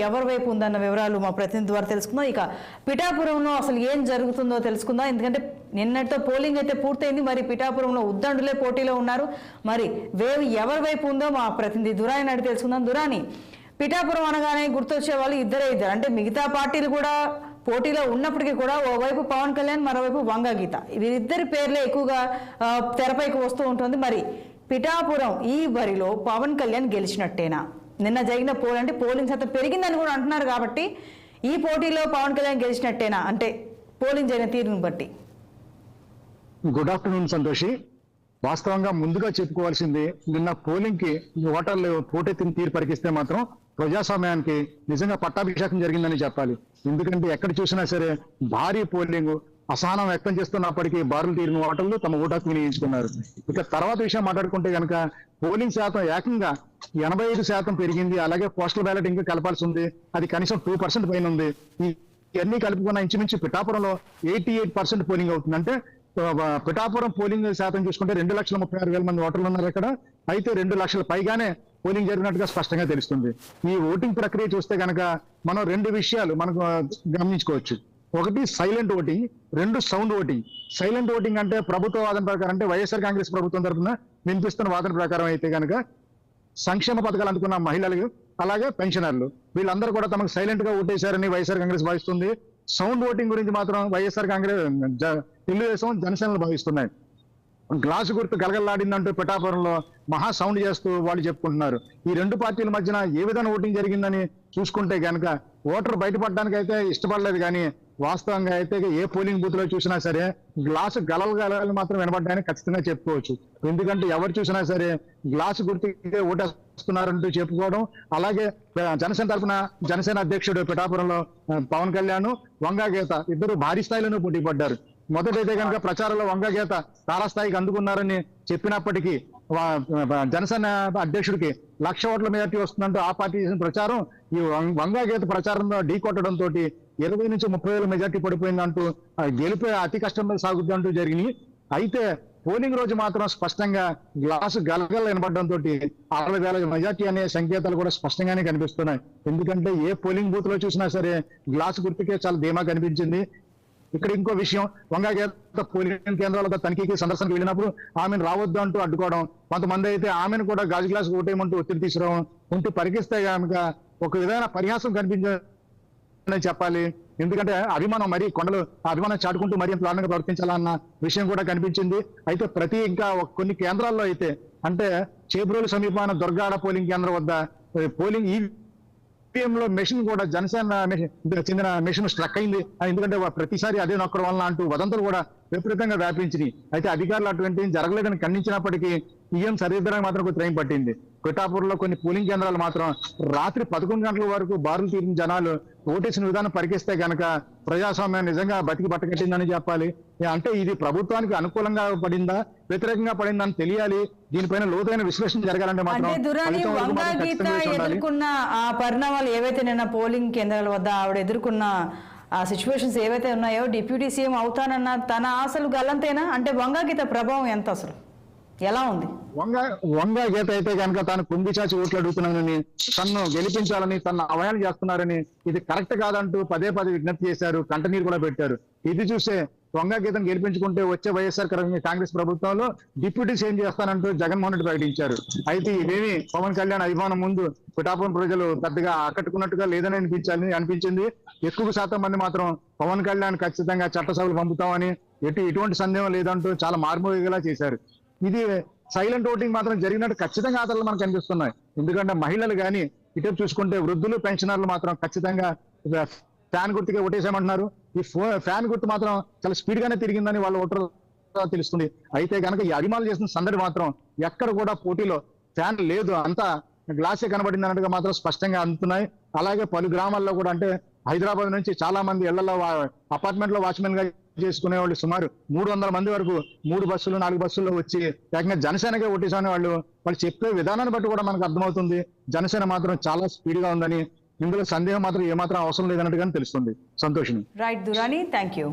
ఎవరి వైపు ఉందన్న వివరాలు మా ప్రతినిధి ద్వారా తెలుసుకుందాం. ఇక పిఠాపురంలో అసలు ఏం జరుగుతుందో తెలుసుకుందాం. ఎందుకంటే నిన్నటితో పోలింగ్ అయితే పూర్తయింది. మరి పిఠాపురంలో ఉద్దండులే పోటీలో ఉన్నారు. మరి వేవ్ ఎవరి వైపు ఉందో మా ప్రతినిధి దురాని అడిగి తెలుసుకుందాం. దురాని, పిఠాపురం అనగానే గుర్తొచ్చే వాళ్ళు ఇద్దరు. అంటే మిగతా పార్టీలు కూడా పోటీలో ఉన్నప్పటికీ కూడా ఓవైపు పవన్ కళ్యాణ్, మరోవైపు వంగ గీత, వీరిద్దరి పేర్లే ఎక్కువగా తెరపైకి వస్తూ ఉంటుంది. మరి పిఠాపురం ఈ బరిలో పవన్ కళ్యాణ్ గెలిచినట్టేనా? నిన్న జరిగిన పోలింగ్ శాతం పెరిగిందని కూడా అంటున్నారు. కాబట్టి ఈ పోటీలో పవన్ కళ్యాణ్ గెలిచినట్టేనా, అంటే పోలింగ్ జరిగిన తీరును బట్టి? Good afternoon Santoshi. వాస్తవంగా ముందుగా చెప్పుకోవాల్సింది, నిన్న పోలింగ్ కి ఓటర్లు పోటెత్తిన తీరు పరికిస్తే మాత్రం ప్రజాస్వామ్యానికి నిజంగా పట్టాభిషేకం జరిగిందని చెప్పాలి. ఎందుకంటే ఎక్కడ చూసినా సరే భారీ పోలింగ్, అసహనం వ్యక్తం చేస్తున్నప్పటికీ బారులు తీరిన ఓటర్లు తమ ఓటాకు వినియోగించుకున్నారు. ఇక తర్వాత విషయం మాట్లాడుకుంటే కనుక పోలింగ్ శాతం ఏకంగా 85% పెరిగింది. అలాగే పోస్టల్ బ్యాలెట్ ఇంకా కలపాల్సి ఉంది, అది కనీసం 2% పైన ఉంది. ఇవన్నీ కలుపుకున్న ఇంచుమించు పిఠాపురంలో 88% పోలింగ్ అవుతుంది. అంటే పిఠాపురం పోలింగ్ శాతం చూసుకుంటే 2,36,000 మంది ఓటర్లు ఉన్నారు ఇక్కడ. అయితే 2 లక్షల పైగానే పోలింగ్ జరిగినట్టుగా స్పష్టంగా తెలుస్తుంది. ఈ ఓటింగ్ ప్రక్రియ చూస్తే కనుక మనం 2 విషయాలు మనకు గమనించుకోవచ్చు. ఒకటి silent voting, 2 sound voting. Silent voting అంటే ప్రభుత్వ వాదన ప్రకారం, అంటే వైఎస్ఆర్ కాంగ్రెస్ ప్రభుత్వం తరఫున వినిపిస్తున్న వాదన ప్రకారం అయితే కనుక సంక్షేమ పథకాలు అందుకున్న మహిళలు, అలాగే పెన్షనర్లు, వీళ్ళందరూ కూడా తమకు సైలెంట్ గా ఓటేశారని వైఎస్ఆర్ కాంగ్రెస్ భావిస్తుంది. సౌండ్ ఓటింగ్ గురించి మాత్రం వైఎస్ఆర్ కాంగ్రెస్, తెలుగుదేశం, జనసేనలు భావిస్తున్నాయి. గ్లాసు గుర్తు గలగల్లాడిందంటూ పిఠాపురంలో మహా సౌండ్ చేస్తూ వాళ్ళు చెప్పుకుంటున్నారు. ఈ 2 పార్టీల మధ్యన ఏ విధంగా ఓటింగ్ జరిగిందని చూసుకుంటే కనుక ఓటర్ బయటపడడానికి అయితే ఇష్టపడలేదు. కానీ వాస్తవంగా అయితే ఏ పోలింగ్ బూత్ లో చూసినా సరే గ్లాసు గలలు మాత్రం వినపడ్డాయని ఖచ్చితంగా చెప్పుకోవచ్చు. ఎందుకంటే ఎవరు చూసినా సరే గ్లాసు గుర్తుకే ఓటేస్తున్నారంటూ చెప్పుకోవడం. అలాగే జనసేన తరఫున జనసేన అధ్యక్షుడు పిఠాపురంలో పవన్ కళ్యాణ్, వంగ గీత ఇద్దరు భారీ స్థాయిలోనూ పోటీ పడ్డారు. మొదటైతే కనుక ప్రచారంలో వంగ గీత తారాస్థాయికి అందుకున్నారని చెప్పినప్పటికీ జనసేన అధ్యక్షుడికి 1,00,000 ఓట్ల మెజార్టీ వస్తుందంటూ ఆ పార్టీ చేసిన ప్రచారం ఈ వంగ గీత ప్రచారంలో ఢీ కొట్టడంతో 20 నుంచి 30,000 మెజార్టీ పడిపోయిందంటూ గెలిపే అతి కష్టంలో సాగుద్దంటూ జరిగినాయి. అయితే పోలింగ్ రోజు మాత్రం స్పష్టంగా గ్లాసు గలగల వినపడడంతో 60,000 మెజార్టీ అనే సంకేతాలు కూడా స్పష్టంగానే కనిపిస్తున్నాయి. ఎందుకంటే ఏ పోలింగ్ బూత్ లో చూసినా సరే గ్లాసు గుర్తుకే చాలా ధీమా కనిపించింది. ఇక్కడ ఇంకో విషయం, వంగ గీత పోలింగ్ కేంద్రాల తనిఖీకి సందర్శనకు వెళ్ళినప్పుడు ఆమెను రావద్దు అంటూ అడ్డుకోవడం, కొంతమంది అయితే ఆమెను కూడా గాజు గ్లాసు ఓటేయమంటూ ఒత్తిడి తీసుకురావడం ఉంటూ పరికిస్తే కనుక ఒక విధమైన పరిహాసం కనిపించని చెప్పాలి. ఎందుకంటే అభిమానం మరీ కొండలు అభిమానం చాటుకుంటూ మరీ ప్లాన్గా ప్రవర్తించాలన్న విషయం కూడా కనిపించింది. అయితే ఇంకా కొన్ని కేంద్రాల్లో అయితే, అంటే చేబ్రోలు సమీపాన దుర్గాడ పోలింగ్ కేంద్రం వద్ద పోలింగ్ లో మెషిన్ కూడా జనసేన చెందిన మెషిన్ స్ట్రక్ అయింది. ఎందుకంటే ప్రతిసారి అదే నొక్కడం వలన అంటూ వదంతులు కూడా విపరీతంగా వ్యాపించినాయి. అయితే అధికారులు అటువంటి జరగలేదని ఖండించినప్పటికీ ఈఎం సరిదిద్దడానికి మాత్రం కొంచెం టైం పట్టింది. పిఠాపూర్లో కొన్ని పోలింగ్ కేంద్రాలు మాత్రం రాత్రి 11 గంటల వరకు బారులు తీరిన జనాలు ఓటేసిన విధానం పరికిస్తే కనుక ప్రజాస్వామ్యం నిజంగా బతికి పట్టకట్టిందని చెప్పాలి. అంటే ఇది ప్రభుత్వానికి అనుకూలంగా పడిందా, వ్యతిరేకంగా పడిందా అని తెలియాలి. దీనిపైన లోతైన విశ్లేషణ జరగాలంటే మాత్రం ఎదుర్కొన్న ఆ పరిణామాలు ఏవైతే నిన్న పోలింగ్ కేంద్రాల వద్ద ఆవిడ ఎదుర్కొన్న ఆ సిచ్యువేషన్స్ ఏవైతే ఉన్నాయో, డిప్యూటీ సీఎం అవుతానన్న తన ఆశలు గల్లంతేనా? అంటే వంగ గీత ప్రభావం ఎంత, అసలు ఎలా ఉంది? వంగ గీత అయితే కనుక తాను కుంగిచాచి ఓట్లు అడుగుతున్నానని, తన్ను గెలిపించాలని, తన అవయాలు చేస్తున్నారని, ఇది కరెక్ట్ కాదంటూ పదే విజ్ఞప్తి చేశారు, కంటనీరు కూడా పెట్టారు. ఇది చూసే వంగ గీతను గెలిపించుకుంటే వచ్చే వైఎస్ఆర్ కాంగ్రెస్ ప్రభుత్వంలో డిప్యూటీ సీఎం చేస్తానంటూ జగన్మోహన్ రెడ్డి ప్రకటించారు. అయితే ఇదేమి పవన్ కళ్యాణ్ అభిమానం ముందు పిఠాపురం ప్రజలు పెద్దగా ఆకట్టుకున్నట్టుగా లేదని అనిపించింది. ఎక్కువ శాతం మంది మాత్రం పవన్ కళ్యాణ్ ఖచ్చితంగా చట్టసభలు పంపుతామని, ఎటువంటి సందేహం లేదంటూ చాలా మార్మోగేలా చేశారు. ఇది సైలెంట్ ఓటింగ్ మాత్రం జరిగినట్టు ఖచ్చితంగా ఆటలు మనకు కనిపిస్తున్నాయి. ఎందుకంటే మహిళలు కానీ ఇటు చూసుకుంటే వృద్ధులు, పెన్షనర్లు మాత్రం ఖచ్చితంగా ఫ్యాన్ గుర్తుకే ఓటేసామంటున్నారు. ఈ ఫ్యాన్ గుర్తు మాత్రం చాలా స్పీడ్ గానే తిరిగిందని వాళ్ళ ఓటర్ తెలుస్తుంది. అయితే కనుక ఈ అభిమానులు చేసిన సందడి మాత్రం ఎక్కడ కూడా పోటీలో ఫ్యాన్ లేదు, అంతా గ్లాసే కనబడింది అన్నట్టుగా మాత్రం స్పష్టంగా అందుతున్నాయి. అలాగే పలు గ్రామాల్లో కూడా, అంటే హైదరాబాద్ నుంచి చాలా మంది ఇళ్లలో అపార్ట్మెంట్ లో వాచ్మెన్ గా చేసుకునే వాళ్ళు సుమారు 300 మంది వరకు 3 బస్సులు 4 బస్సుల్లో వచ్చి ఏకంగా జనసేనగా ఓటేసాని వాళ్ళు చెప్పే విధానాన్ని బట్టి కూడా మనకు అర్థమవుతుంది జనసేన మాత్రం చాలా స్పీడ్ గా ఉందని. ఇందులో సందేహం మాత్రం ఏమాత్రం అవసరం లేదన్నట్టుగా తెలుస్తుంది. సంతోషం. Right Durani, thank you.